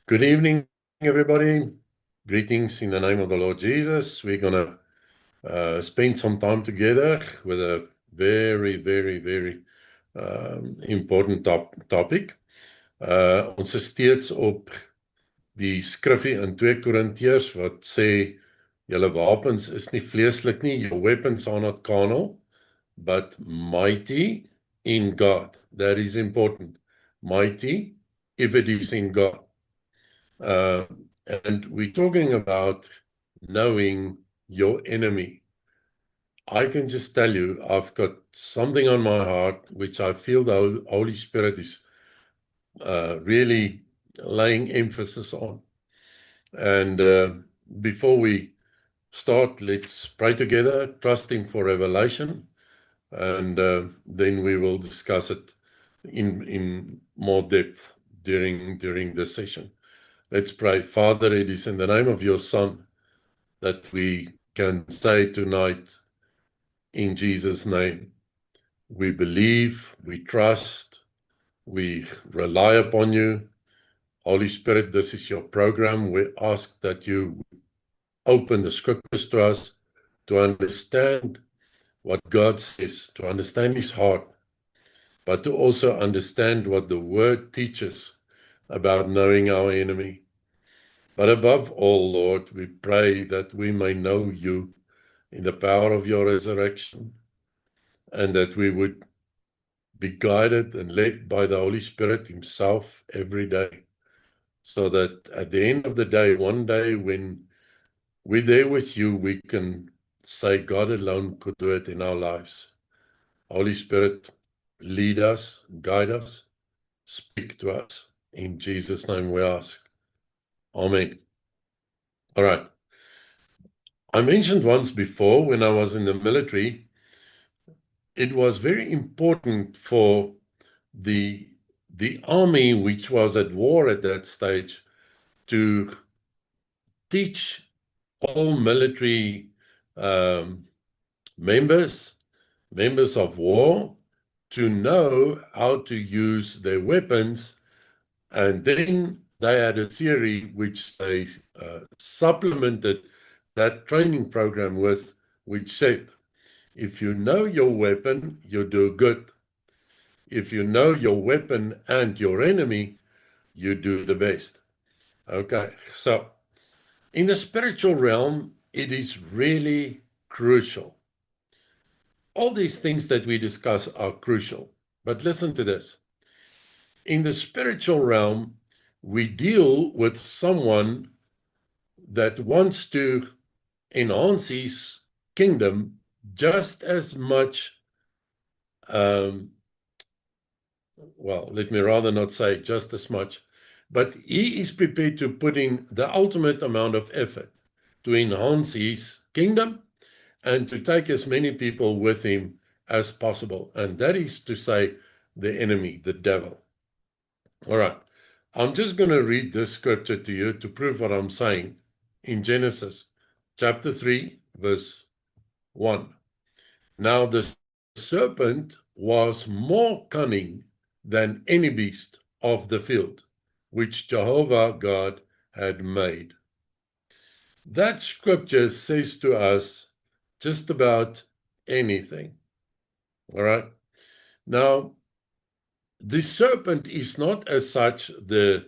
Good evening, everybody. Greetings in the name of the Lord Jesus. We're going to spend some time together with a very important topic. Ons is steeds op die skrifgie in 2 Korintiërs wat sê, julle wapens is nie vleeslik nie, your weapons are not carnal, but mighty in God. That is important. Mighty, if it is in God. And we're talking about knowing your enemy. I can just tell you, I've got something on my heart which I feel the Holy Spirit is really laying emphasis on. And before we start, let's pray together, trusting for revelation, and then we will discuss it in more depth during this session. Let's pray. Father, it is in the name of your Son that we can say tonight, in Jesus' name, we believe, we trust, we rely upon you. Holy Spirit, this is your program. We ask that you open the scriptures to us to understand what God says, to understand his heart, but to also understand what the word teaches about knowing our enemy. But above all, Lord, we pray that we may know you in the power of your resurrection, and that we would be guided and led by the Holy Spirit himself every day, so that at the end of the day, one day when we're there with you, we can say God alone could do it in our lives. Holy Spirit, lead us, guide us, speak to us. In Jesus' name we ask. Amen. All right. I mentioned once before, when I was in the military, it was very important for the army, which was at war at that stage, to teach all military members of war, to know how to use their weapons. And then they had a theory which they supplemented that training program with, which said, if you know your weapon, you do good. If you know your weapon and your enemy, you do the best. Okay, so in the spiritual realm, it is really crucial. All these things that we discuss are crucial, but listen to this. In the spiritual realm, we deal with someone that wants to enhance his kingdom just as much, well, let me rather not say just as much, but he is prepared to put in the ultimate amount of effort to enhance his kingdom and to take as many people with him as possible. And that is to say, the enemy, the devil. All right. I'm just going to read this scripture to you to prove what I'm saying in Genesis chapter 3, verse 1. Now the serpent was more cunning than any beast of the field, which Jehovah God had made. That scripture says to us just about anything. All right. Now, the serpent is not as such the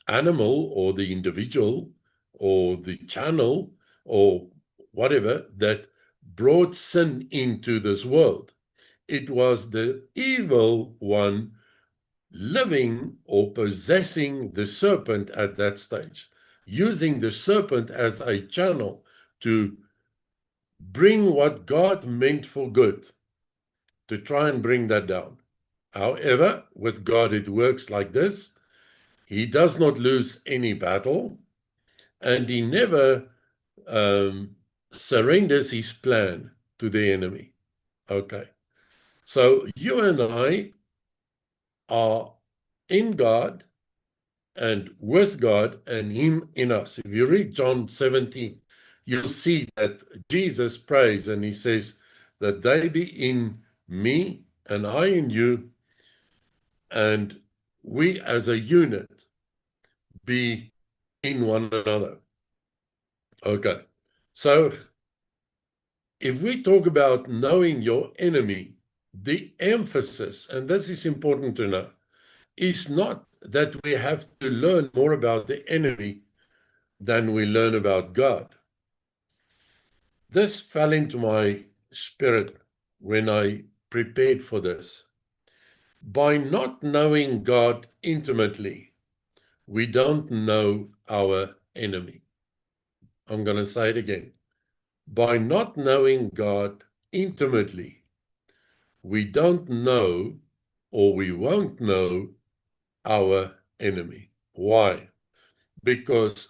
animal or the individual or the channel or whatever that brought sin into this world. It was the evil one living or possessing the serpent at that stage, using the serpent as a channel to bring what God meant for good, to try and bring that down. However, with God it works like this. He does not lose any battle, and he never surrenders his plan to the enemy. Okay. So you and I are in God and with God and him in us. If you read John 17, you'll see that Jesus prays and he says that they be in me and I in you, and we as a unit be in one another. Okay, so if we talk about knowing your enemy, the emphasis, and this is important to know, is not that we have to learn more about the enemy than we learn about God. This fell into my spirit when I prepared for this. By not knowing God intimately, we don't know our enemy. I'm going to say it again. By not knowing God intimately, we don't know, or we won't know, our enemy. Why? Because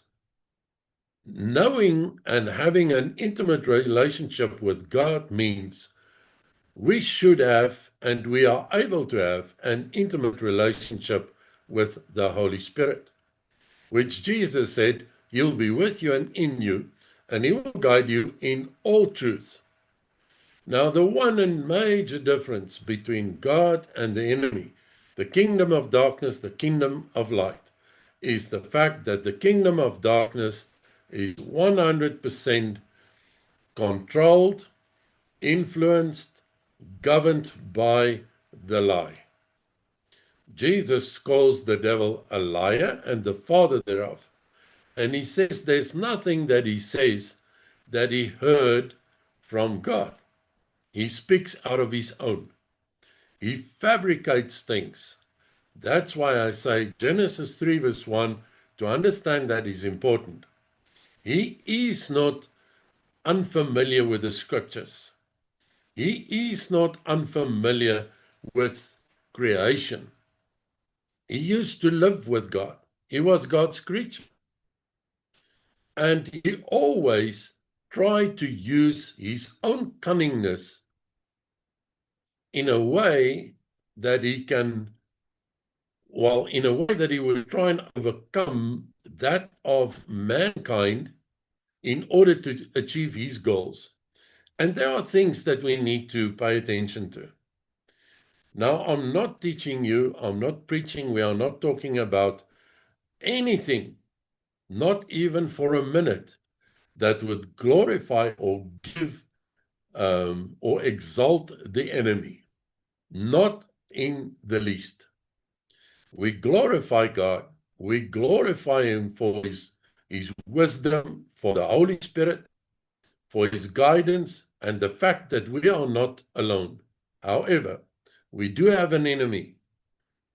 knowing and having an intimate relationship with God means we should have, and we are able to have, an intimate relationship with the Holy Spirit, which Jesus said, He'll be with you and in you, and He will guide you in all truth. Now, the one and major difference between God and the enemy, the kingdom of darkness, the kingdom of light, is the fact that the kingdom of darkness is 100% controlled, influenced, governed by the lie. Jesus calls the devil a liar and the father thereof. And he says there's nothing that he says that he heard from God. He speaks out of his own. He fabricates things. That's why I say Genesis 3 verse 1, to understand that is important. He is not unfamiliar with the scriptures. He is not unfamiliar with creation. He used to live with God. He was God's creature. And he always tried to use his own cunningness in a way that he can, well, in a way that he would try and overcome that of mankind in order to achieve his goals. And there are things that we need to pay attention to. Now, I'm not teaching you, I'm not preaching, we are not talking about anything, not even for a minute, that would glorify or give or exalt the enemy. Not in the least. We glorify God. We glorify Him for His wisdom, for the Holy Spirit, for His guidance, and the fact that we are not alone. However, we do have an enemy.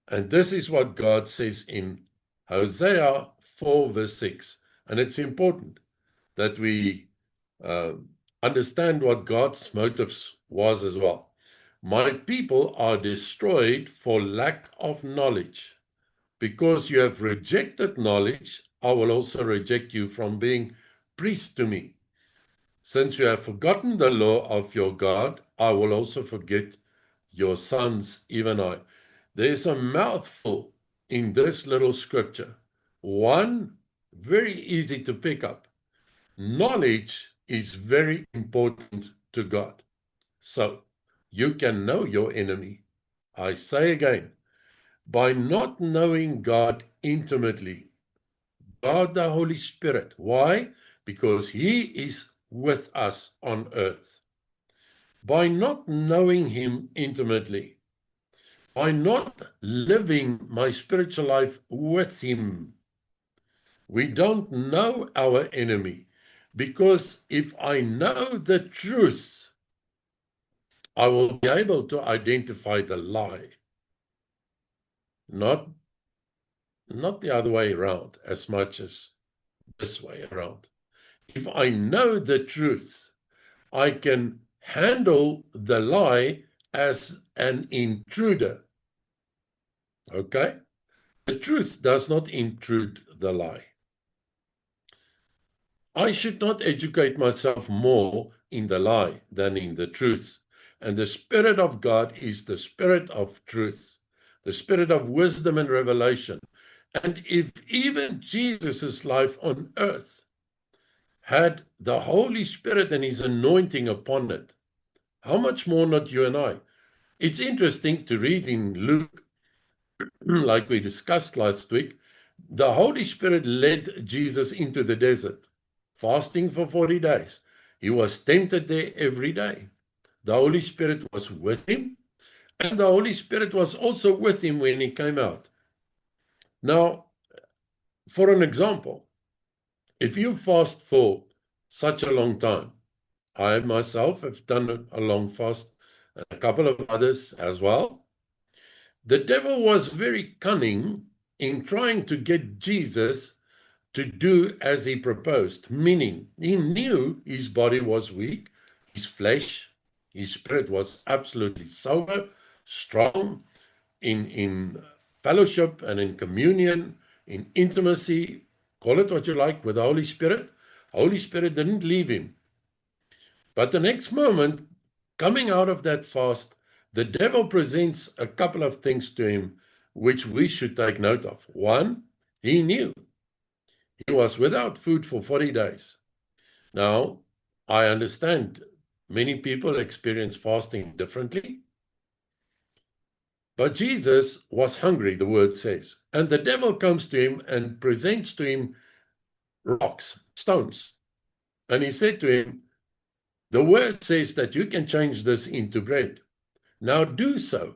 And this is what God says in Hosea 4 verse 6. And it's important that we understand what God's motives was as well. My people are destroyed for lack of knowledge. Because you have rejected knowledge, I will also reject you from being priest to me. Since you have forgotten the law of your God, I will also forget your sons, even I. There's a mouthful in this little scripture. One, very easy to pick up. Knowledge is very important to God. So, you can know your enemy. I say again, by not knowing God intimately, God the Holy Spirit. Why? Because He is with us on earth. By not knowing Him intimately, by not living my spiritual life with Him, we don't know our enemy. Because if I know the truth, I will be able to identify the lie. Not the other way around as much as this way around. If I know the truth, I can handle the lie as an intruder. Okay? The truth does not intrude the lie. I should not educate myself more in the lie than in the truth. And the Spirit of God is the Spirit of truth, the Spirit of wisdom and revelation. And if even Jesus' life on earth had the Holy Spirit and His anointing upon it, how much more not you and I? It's interesting to read in Luke, like we discussed last week, The Holy Spirit led Jesus into the desert, fasting for 40 days. He was tempted there every day. The Holy Spirit was with him, and the Holy Spirit was also with him when he came out. Now, for an example, if you fast for such a long time, I myself have done a long fast, and a couple of others as well. The devil was very cunning in trying to get Jesus to do as he proposed, meaning he knew his body was weak, his flesh, his spirit was absolutely sober, strong in fellowship and in communion, in intimacy, call it what you like, with the Holy Spirit. Holy Spirit didn't leave him. But the next moment, coming out of that fast, the devil presents a couple of things to him which we should take note of. One, he knew he was without food for 40 days. Now, I understand many people experience fasting differently, but Jesus was hungry, the word says. And the devil comes to him and presents to him rocks, stones. And he said to him, the word says that you can change this into bread. Now do so.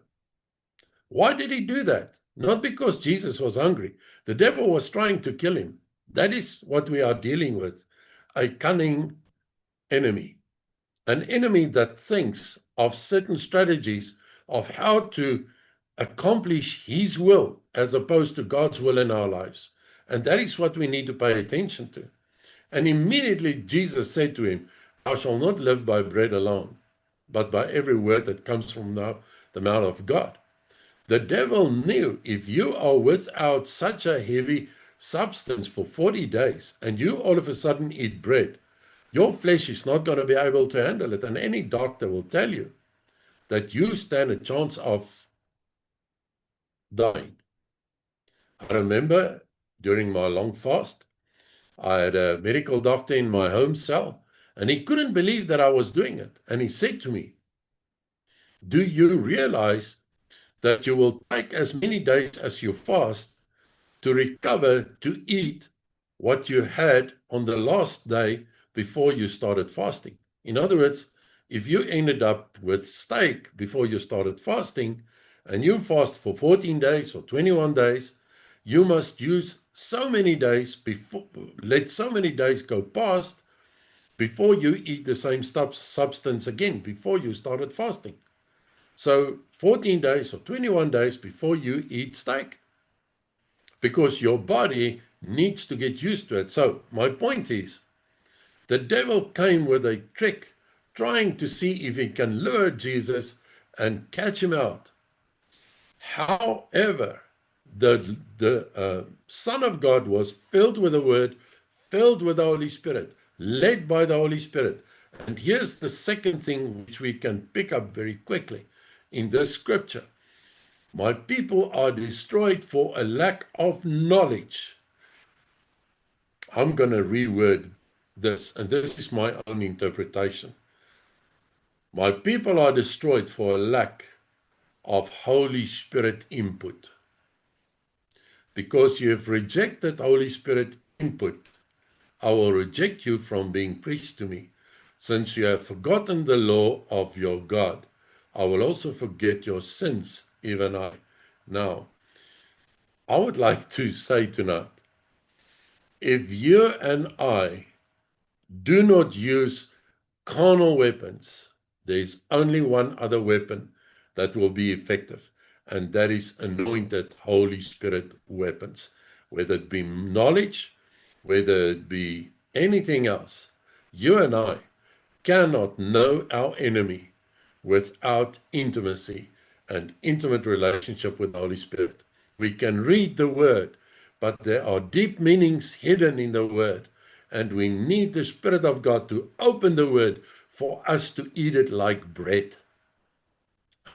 Why did he do that? Not because Jesus was hungry. The devil was trying to kill him. That is what we are dealing with. A cunning enemy. An enemy that thinks of certain strategies of how to accomplish his will as opposed to God's will in our lives. And that is what we need to pay attention to. And immediately Jesus said to him, thou shalt not live by bread alone, but by every word that comes from the mouth of God. The devil knew if you are without such a heavy substance for 40 days and you all of a sudden eat bread, your flesh is not going to be able to handle it. And any doctor will tell you that you stand a chance of dying. I remember during my long fast, I had a medical doctor in my home cell, and he couldn't believe that I was doing it. And he said to me, do you realize that you will take as many days as you fast to recover to eat what you had on the last day before you started fasting? In other words, if you ended up with steak before you started fasting and you fast for 14 days or 21 days, you must use so many days before, let so many days go past before you eat the same substance again, before you started fasting. So 14 days or 21 days before you eat steak, because your body needs to get used to it. So my point is, the devil came with a trick, trying to see if he can lure Jesus and catch him out. However, the Son of God was filled with the Word, filled with the Holy Spirit, led by the Holy Spirit. And here's the second thing which we can pick up very quickly in this scripture. My people are destroyed for a lack of knowledge. I'm going to reword this, and this is my own interpretation. My people are destroyed for a lack of Holy Spirit input. Because you have rejected Holy Spirit input, I will reject you from being priest to me. Since you have forgotten the law of your God, I will also forget your sins, even I. Now, I would like to say tonight, if you and I do not use carnal weapons, there is only one other weapon that will be effective, and that is anointed Holy Spirit weapons, whether it be knowledge, whether it be anything else. You and I cannot know our enemy without intimacy and intimate relationship with the Holy Spirit. We can read the Word, but there are deep meanings hidden in the Word, and we need the Spirit of God to open the Word for us to eat it like bread.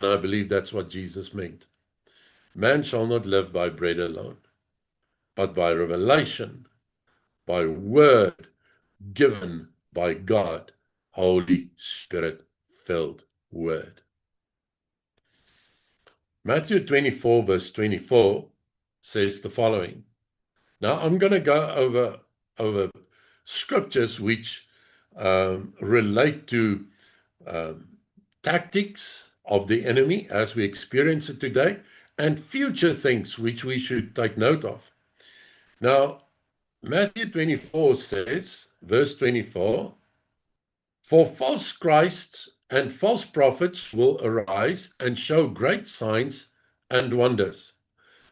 And I believe that's what Jesus meant. Man shall not live by bread alone, but by revelation, by word given by God, Holy Spirit-filled word. Matthew 24, verse 24 says the following, Now, I'm going to go over scriptures which relate to tactics of the enemy as we experience it today, and future things which we should take note of. Now, Matthew 24 says, verse 24, "For false Christs and false prophets will arise and show great signs and wonders,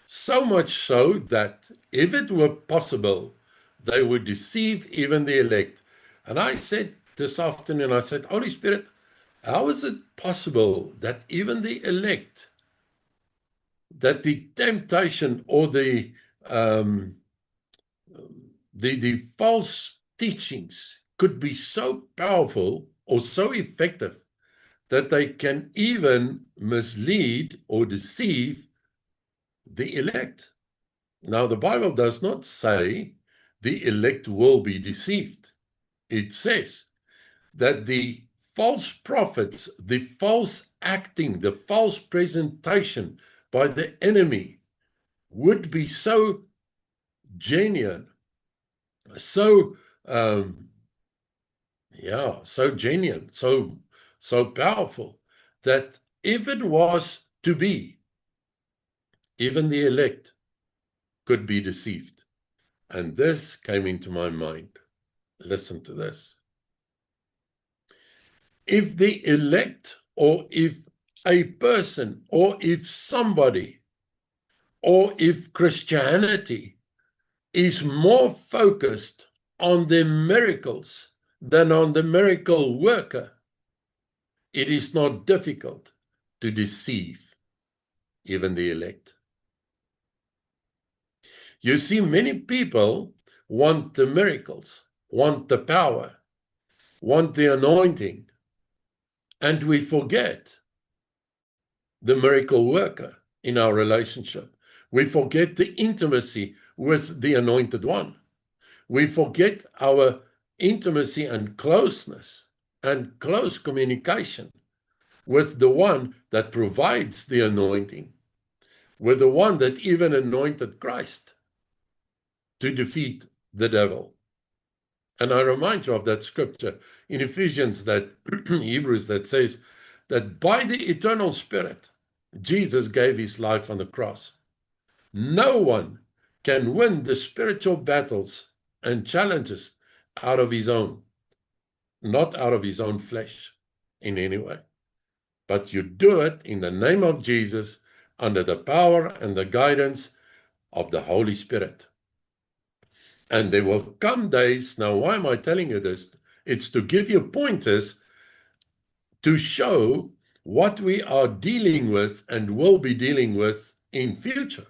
so much so that if it were possible, they would deceive even the elect." And I said this afternoon, I said, Holy Spirit, how is it possible that even the elect, that the temptation or the false teachings could be so powerful or so effective that they can even mislead or deceive the elect? Now, the Bible does not say the elect will be deceived. It says that the false prophets, the false acting, the false presentation by the enemy would be so genuine, so so genuine, so powerful, that if it was to be, even the elect could be deceived. And this came into my mind. Listen to this. If the elect, or if a person, or if somebody, or if Christianity is more focused on the miracles than on the miracle worker, it is not difficult to deceive even the elect. You see, many people want the miracles, want the power, want the anointing, and we forget the miracle worker in our relationship. We forget the intimacy with the anointed one. We forget our intimacy and closeness and close communication with the one that provides the anointing, with the one that even anointed Christ to defeat the devil. And I remind you of that scripture in Ephesians, that Hebrews, that says that by the eternal Spirit, Jesus gave his life on the cross. No one can win the spiritual battles and challenges out of his own, not out of his own flesh in any way. But you do it in the name of Jesus, under the power and the guidance of the Holy Spirit. And there will come days, now why am I telling you this? It's to give you pointers to show what we are dealing with and will be dealing with in future,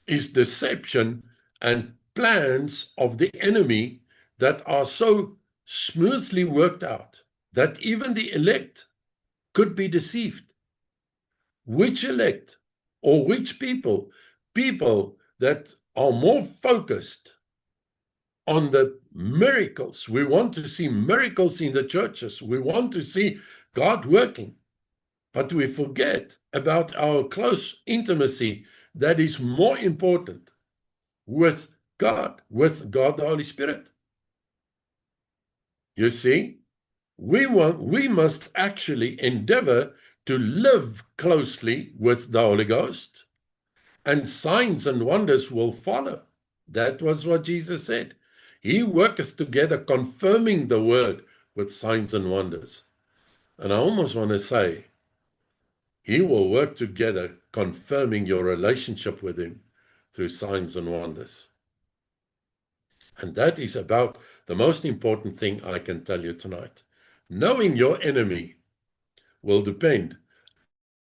is deception and plans of the enemy that are so smoothly worked out that even the elect could be deceived. Which elect, or which people? People that are more focused on the miracles. We want to see miracles in the churches. We want to see God working. But we forget about our close intimacy that is more important with God the Holy Spirit. You see, we must actually endeavor to live closely with the Holy Ghost, and signs and wonders will follow. That was what Jesus said. He worketh together, confirming the word with signs and wonders. And I almost want to say, he will work together, confirming your relationship with him through signs and wonders. And that is about the most important thing I can tell you tonight. Knowing your enemy will depend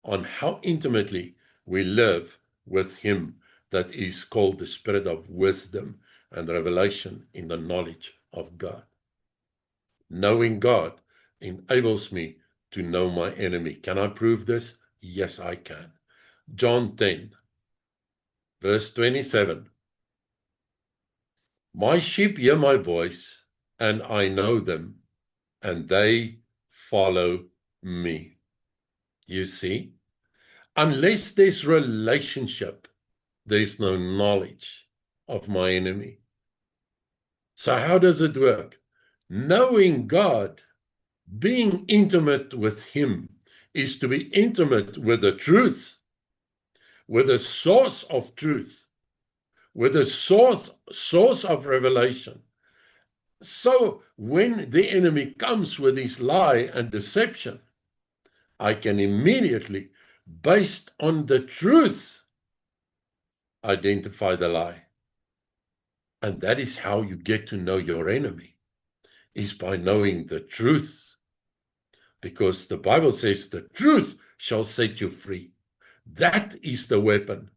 on how intimately we live with him that is called the Spirit of wisdom and revelation in the knowledge of God. Knowing God enables me to know my enemy. Can I prove this? Yes, I can. John 10, verse 27. My sheep hear my voice, and I know them, and they follow me. You see, unless there's relationship, there's no knowledge of my enemy. So how does it work? Knowing God, being intimate with Him, is to be intimate with the truth, with the source of truth, with the source of revelation. So when the enemy comes with his lie and deception, I can immediately, based on the truth, identify the lie. And that is how you get to know your enemy, is by knowing the truth. Because the Bible says the truth shall set you free. That is the weapon.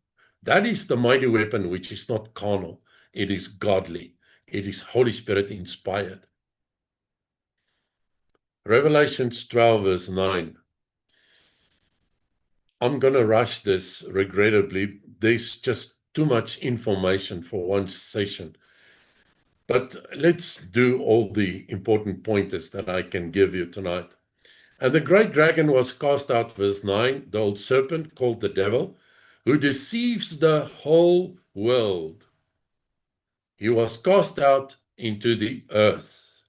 That is the mighty weapon, which is not carnal. It is godly. It is Holy Spirit inspired. Revelations 12 verse 9. I'm going to rush this, regrettably. There's just too much information for one session. But let's do all the important pointers that I can give you tonight. And the great dragon was cast out, verse 9, the old serpent called the devil, who deceives the whole world. He was cast out into the earth.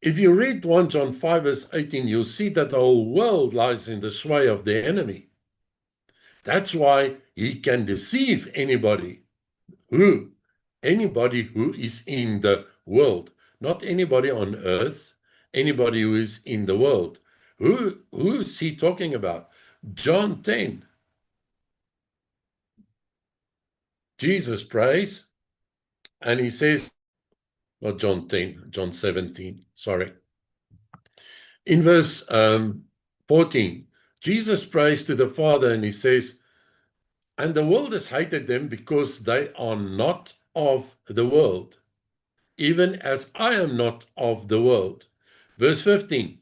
If you read 1 John 5 verse 18, you'll see that the whole world lies in the sway of the enemy. That's why he can deceive anybody. Who? Anybody who is in the world, not anybody on earth, anybody who is in the world. Who is he talking about? John 10. Jesus prays, and he says, not John 10, John 17, sorry. In verse 14, Jesus prays to the Father, and he says, and the world has hated them because they are not of the world, even as I am not of the world. Verse 15,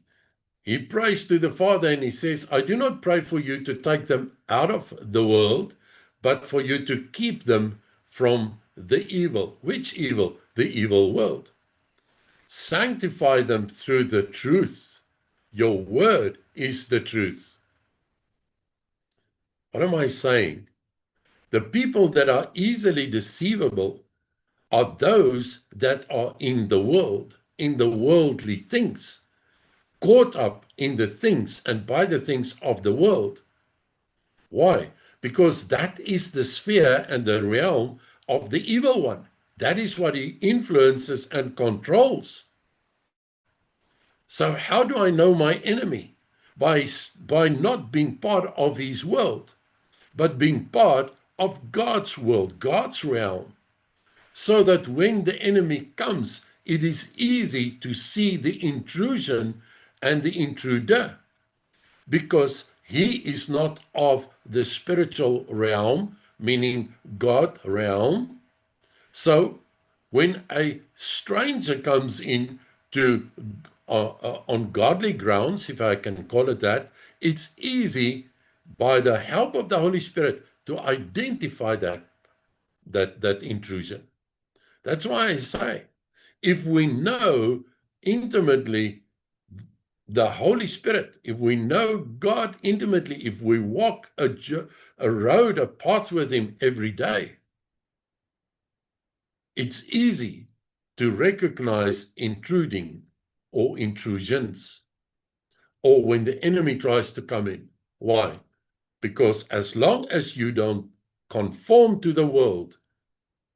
he prays to the Father and he says, I do not pray for you to take them out of the world, but for you to keep them from the evil. Which evil? The evil world. Sanctify them through the truth. Your word is the truth. What am I saying? The people that are easily deceivable are those that are in the world, in the worldly things, caught up in the things and by the things of the world. Why? Because that is the sphere and the realm of the evil one. That is what he influences and controls. So how do I know my enemy? By not being part of his world, but being part of God's world, God's realm. So that when the enemy comes, it is easy to see the intrusion and the intruder, because he is not of the spiritual realm, meaning God realm. So when a stranger comes in to on godly grounds, if I can call it that, it's easy by the help of the Holy Spirit to identify that intrusion. That's why I say, if we know intimately the Holy Spirit, if we know God intimately, if we walk a road, a path with him every day, it's easy to recognize intruding or intrusions, or when the enemy tries to come in. Why? Because as long as you don't conform to the world,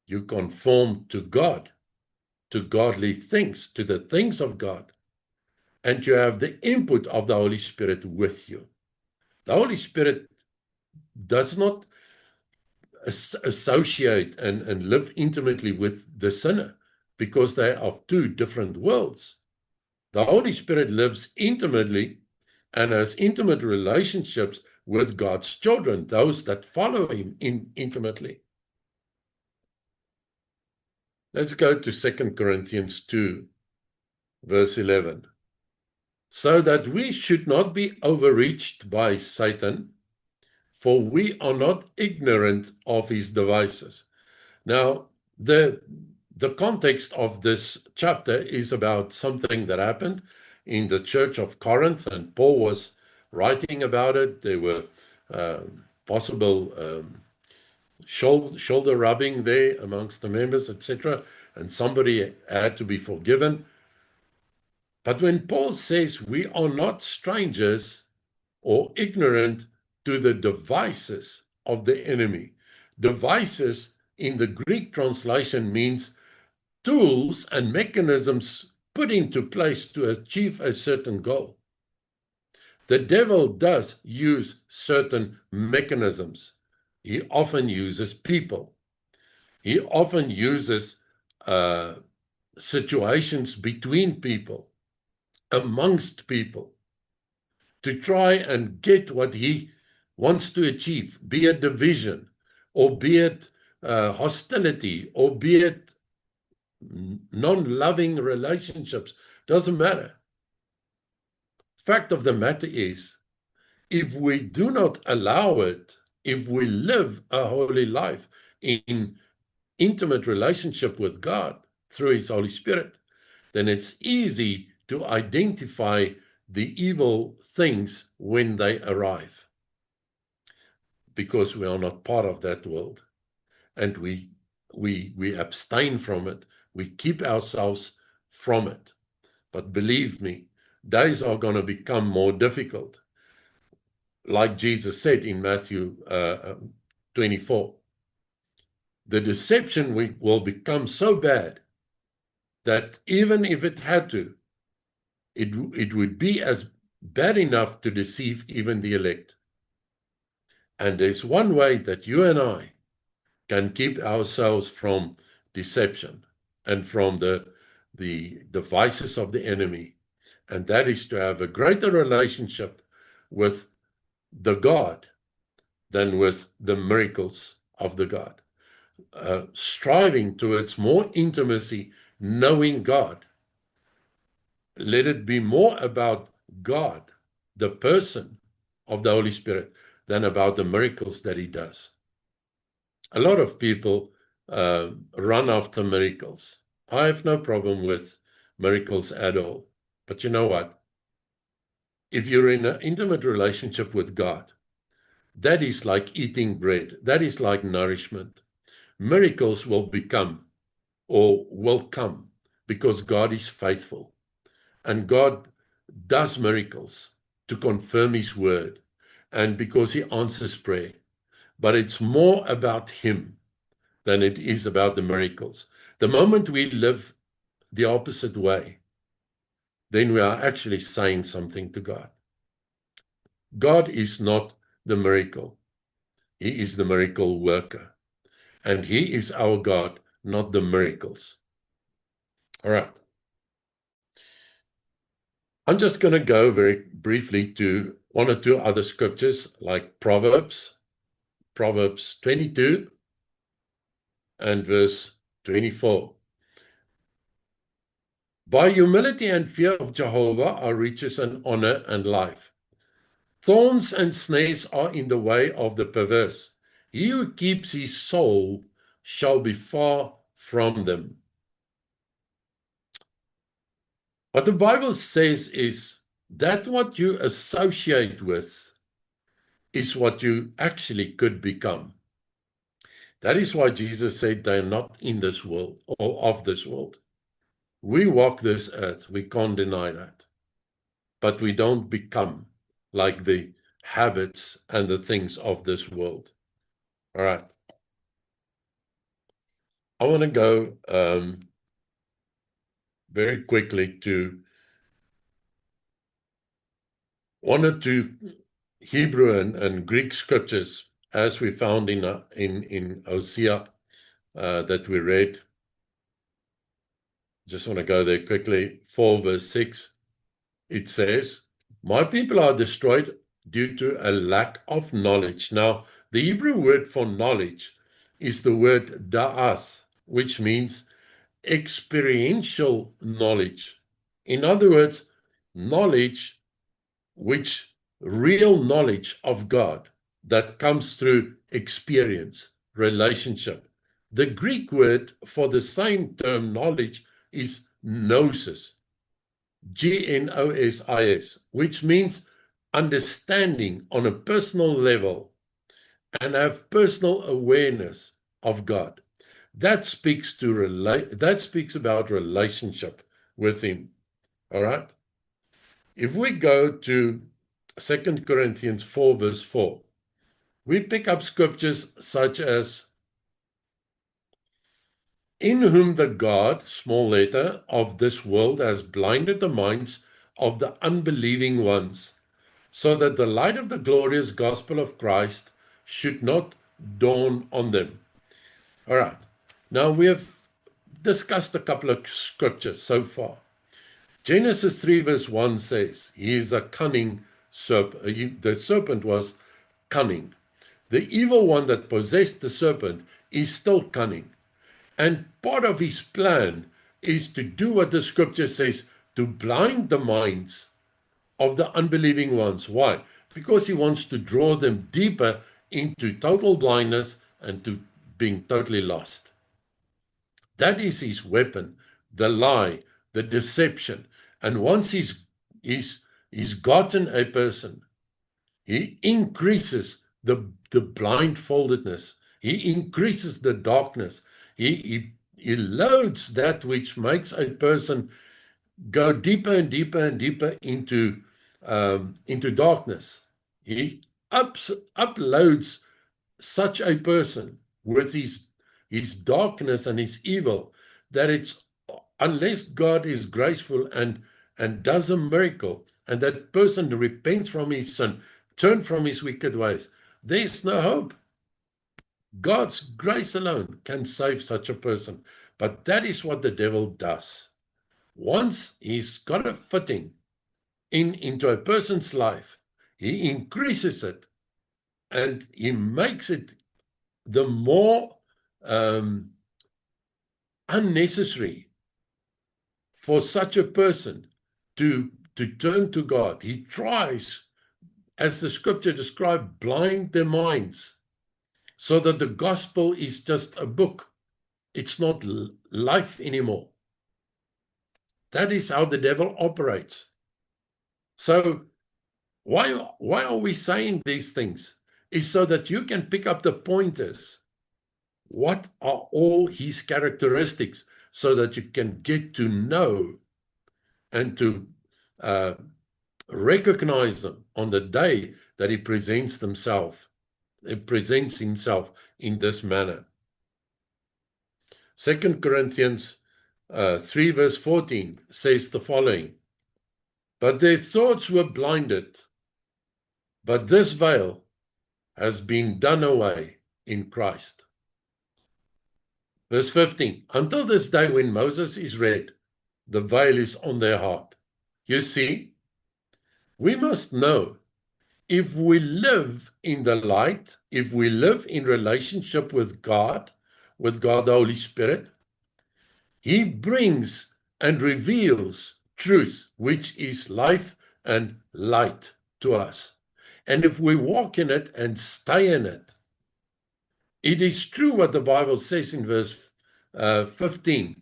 you conform to God, to godly things, to the things of God, and you have the input of the Holy Spirit with you. The Holy Spirit does not associate and live intimately with the sinner, because they are of two different worlds. The Holy Spirit lives intimately and has intimate relationships with God's children, those that follow him intimately. Let's go to 2 Corinthians 2, verse 11. So that we should not be overreached by Satan, for we are not ignorant of his devices. Now, the context of this chapter is about something that happened in the church of Corinth, and Paul was writing about it. There were possible shoulder rubbing there amongst the members, etc., and somebody had to be forgiven. But when Paul says we are not strangers or ignorant to the devices of the enemy, devices in the Greek translation means tools and mechanisms put into place to achieve a certain goal. The devil does use certain mechanisms. He often uses people. He often uses situations between people, amongst people, to try and get what he wants to achieve, be it division, or be it hostility, or be it non-loving relationships. Doesn't matter. Fact of the matter is, if we do not allow it, if we live a holy life in intimate relationship with God through His Holy Spirit, then it's easy to identify the evil things when they arrive, because we are not part of that world, and we abstain from it. We keep ourselves from it. But believe me, days are going to become more difficult. Like Jesus said in Matthew 24, the deception will become so bad that even if it had to, it would be as bad enough to deceive even the elect. And there's one way that you and I can keep ourselves from deception and from the devices of the enemy, and that is to have a greater relationship with the God than with the miracles of the God. Striving towards more intimacy, knowing God. Let it be more about God, the person of the Holy Spirit, than about the miracles that He does. A lot of people run after miracles. I have no problem with miracles at all. But you know what? If you're in an intimate relationship with God, that is like eating bread. That is like nourishment. Miracles will become or will come because God is faithful. And God does miracles to confirm His word and because He answers prayer. But it's more about Him than it is about the miracles. The moment we live the opposite way, then we are actually saying something to God. God is not the miracle. He is the miracle worker. And He is our God, not the miracles. All right. I'm just going to go very briefly to one or two other scriptures like Proverbs 22 and verse 24. By humility and fear of Jehovah are riches and honor and life. Thorns and snares are in the way of the perverse. He who keeps his soul shall be far from them. What the Bible says is that what you associate with is what you actually could become. That is why Jesus said they're not in this world or of this world. We walk this earth, we can't deny that. But we don't become like the habits and the things of this world. All right. I want to go very quickly to one or two Hebrew and Greek scriptures as we found in Hosea that we read. Just want to go there quickly. 4 verse 6. It says, my people are destroyed due to a lack of knowledge. Now, the Hebrew word for knowledge is the word da'ath, which means experiential knowledge. In other words, knowledge, real knowledge of God that comes through experience, relationship. The Greek word for the same term knowledge is gnosis. Gnosis, which means understanding on a personal level and have personal awareness of God. That speaks about relationship with him. All right. If we go to 2 Corinthians 4, verse 4, we pick up scriptures such as, in whom the God, small letter, of this world has blinded the minds of the unbelieving ones, so that the light of the glorious gospel of Christ should not dawn on them. All right. Now we have discussed a couple of scriptures so far. Genesis 3 verse 1 says, he is a cunning serpent. The serpent was cunning. The evil one that possessed the serpent is still cunning. And part of his plan is to do what the scripture says, to blind the minds of the unbelieving ones. Why? Because he wants to draw them deeper into total blindness and to being totally lost. That is his weapon, the lie, the deception. And once he's gotten a person, he increases the blindfoldedness. He increases the darkness. He loads that which makes a person go deeper and deeper and deeper into darkness. He uploads such a person with his darkness and his evil, that it's, unless God is graceful and does a miracle, and that person repents from his sin, turn from his wicked ways, there's no hope. God's grace alone can save such a person. But that is what the devil does. Once he's got a footing into a person's life, he increases it, and he makes it the more unnecessary for such a person to turn to God. He tries, as the scripture describes, blind their minds, so that the gospel is just a book. It's not life anymore. That is how the devil operates. So why are we saying these things? Is so that you can pick up the pointers. What are all his characteristics, so that you can get to know and to recognize them on the day that he presents himself in this manner. 2 Corinthians 3 verse 14 says the following, but their thoughts were blinded, but this veil has been done away in Christ. Verse 15, until this day when Moses is read, the veil is on their heart. You see, we must know, if we live in the light, if we live in relationship with God the Holy Spirit, he brings and reveals truth, which is life and light to us. And if we walk in it and stay in it, it is true what the Bible says in verse 15.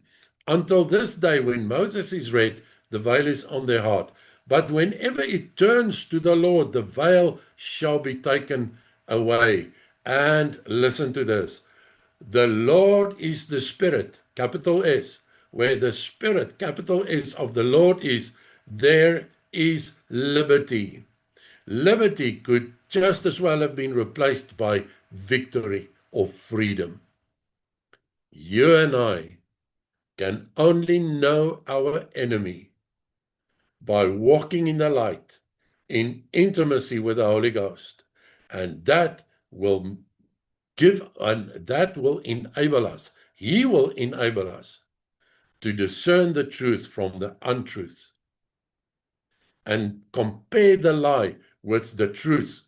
Until this day when Moses is read, the veil is on their heart. But whenever it turns to the Lord, the veil shall be taken away. And listen to this. The Lord is the Spirit, capital S. Where the Spirit, capital S, of the Lord is, there is liberty. Liberty could just as well have been replaced by victory or freedom. You and I can only know our enemy by walking in the light, in intimacy with the Holy Ghost. And that will enable us. He will enable us to discern the truth from the untruth and compare the lie with the truth,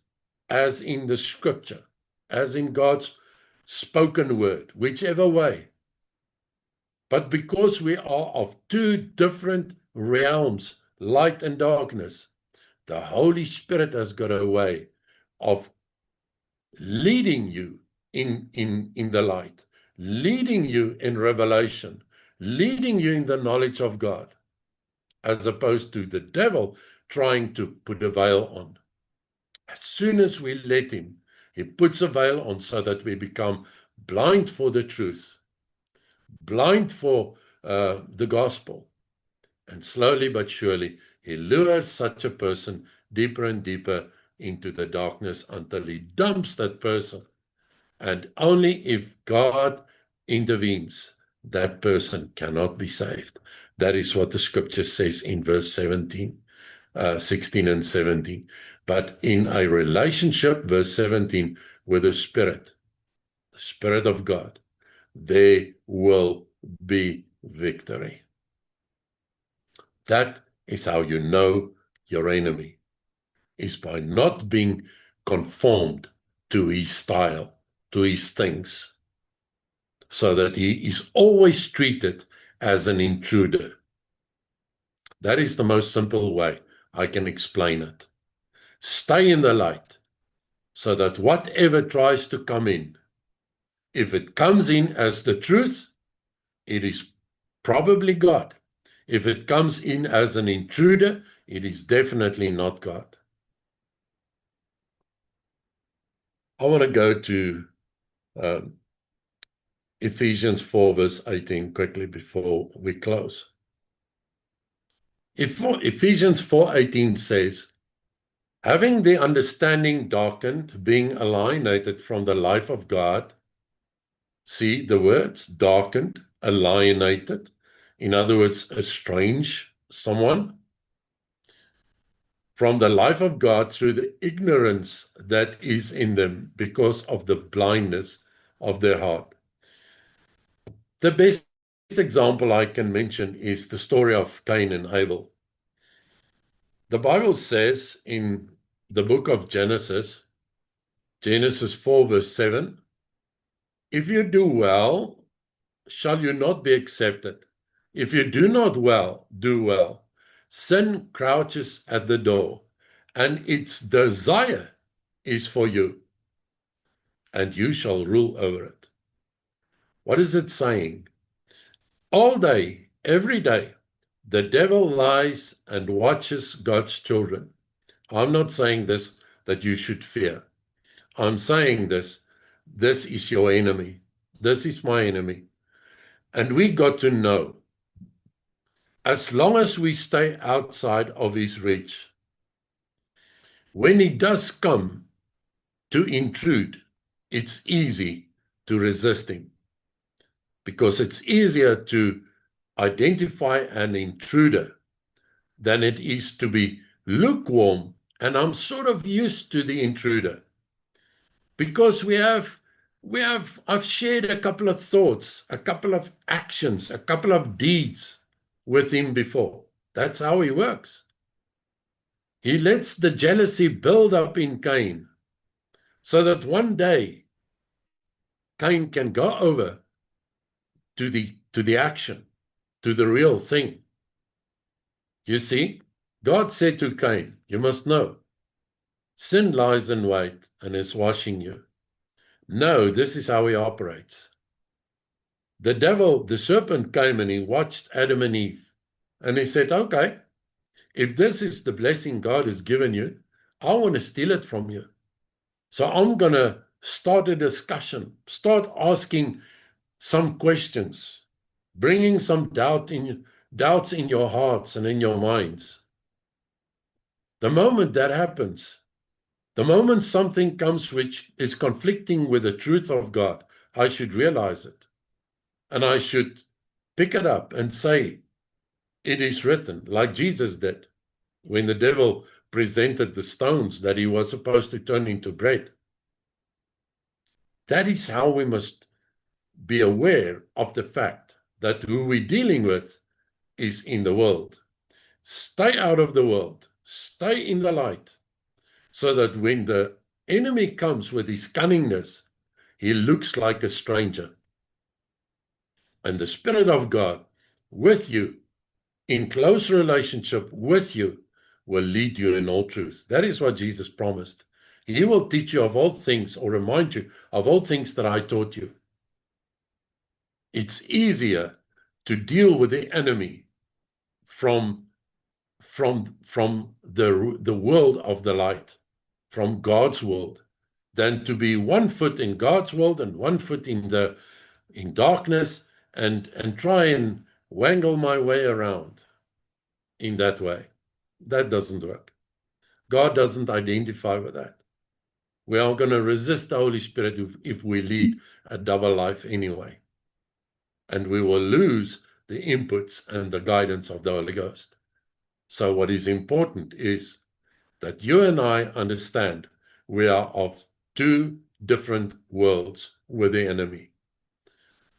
as in the scripture, as in God's spoken word, whichever way. But because we are of two different realms, light and darkness, the Holy Spirit has got a way of leading you in the light, leading you in revelation, leading you in the knowledge of God, as opposed to the devil trying to put a veil on. As soon as we let him, He puts a veil on so that we become blind for the truth, blind for the gospel. And slowly but surely, he lures such a person deeper and deeper into the darkness until he dumps that person. And only if God intervenes, that person cannot be saved. That is what the scripture says in verse 16 and 17. But in a relationship, verse 17, with the Spirit of God, there will be victory. That is how you know your enemy, is by not being conformed to his style, to his things, so that he is always treated as an intruder. That is the most simple way I can explain it. Stay in the light, so that whatever tries to come in, if it comes in as the truth, it is probably God. If it comes in as an intruder, it is definitely not God. I want to go to Ephesians 4, verse 18, quickly before we close. Ephesians 4:18 says, having the understanding darkened, being alienated from the life of God. See the words, darkened, alienated. In other words, estranged someone from the life of God through the ignorance that is in them because of the blindness of their heart. The best example I can mention is the story of Cain and Abel. The Bible says in the book of Genesis 4, verse 7, if you do well, shall you not be accepted? If you do not do well, sin crouches at the door, and its desire is for you, and you shall rule over it. What is it saying? All day, every day, the devil lies and watches God's children. I'm not saying this that you should fear. I'm saying this is your enemy. This is my enemy. And we got to know, as long as we stay outside of his reach, when he does come to intrude, it's easy to resist him, because it's easier to identify an intruder than it is to be lukewarm. And I'm sort of used to the intruder, because I've shared a couple of thoughts, a couple of actions, a couple of deeds with him before. That's how he works. He lets the jealousy build up in Cain, so that one day Cain can go over to the action, to the real thing. You see, God said to Cain, you must know, sin lies in wait and is watching you. No, this is how he operates. The devil, the serpent, came and he watched Adam and Eve, and he said, okay, if this is the blessing God has given you, I want to steal it from you. So I'm going to start a discussion, start asking some questions, bringing some doubts in your hearts and in your minds. The moment that happens, the moment something comes which is conflicting with the truth of God, I should realize it. And I should pick it up and say, it is written, like Jesus did when the devil presented the stones that he was supposed to turn into bread. That is how we must be aware of the fact that who we're dealing with is in the world. Stay out of the world. Stay in the light, so that when the enemy comes with his cunningness, he looks like a stranger. And the Spirit of God with you, in close relationship with you, will lead you in all truth. That is what Jesus promised. He will teach you of all things, or remind you of all things that I taught you. It's easier to deal with the enemy from the world of the light, from God's world, than to be 1 foot in God's world and 1 foot in darkness and try and wangle my way around in that way. That doesn't work. God doesn't identify with that. We are going to resist the Holy Spirit if we lead a double life anyway. And we will lose the inputs and the guidance of the Holy Ghost. So what is important is that you and I understand we are of two different worlds with the enemy.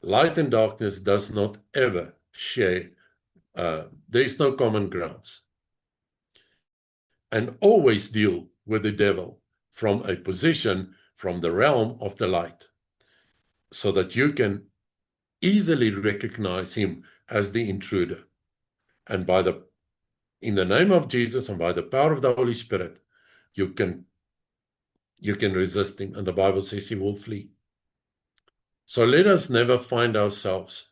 Light and darkness does not ever share. There is no common grounds. And always deal with the devil from a position from the realm of the light, so that you can easily recognize him as the intruder. And in the name of Jesus and by the power of the Holy Spirit, you can resist him, and the Bible says he will flee. So let us never find ourselves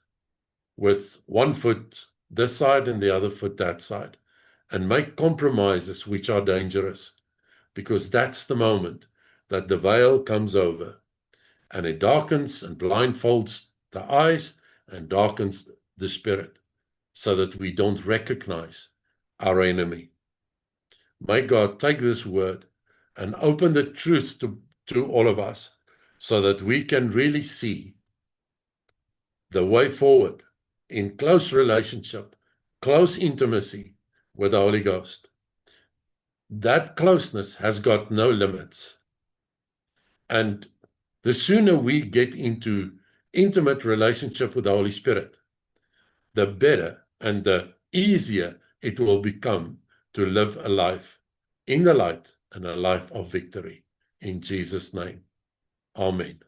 with 1 foot this side and the other foot that side, and make compromises which are dangerous, because that's the moment that the veil comes over, and it darkens and blindfolds the eyes and darkens the spirit, so that we don't recognize our enemy. May God take this word and open the truth to all of us, so that we can really see the way forward in close relationship, close intimacy with the Holy Ghost. That closeness has got no limits. And the sooner we get into intimate relationship with the Holy Spirit, the better and the easier it will become to live a life in the light and a life of victory. In Jesus' name, amen.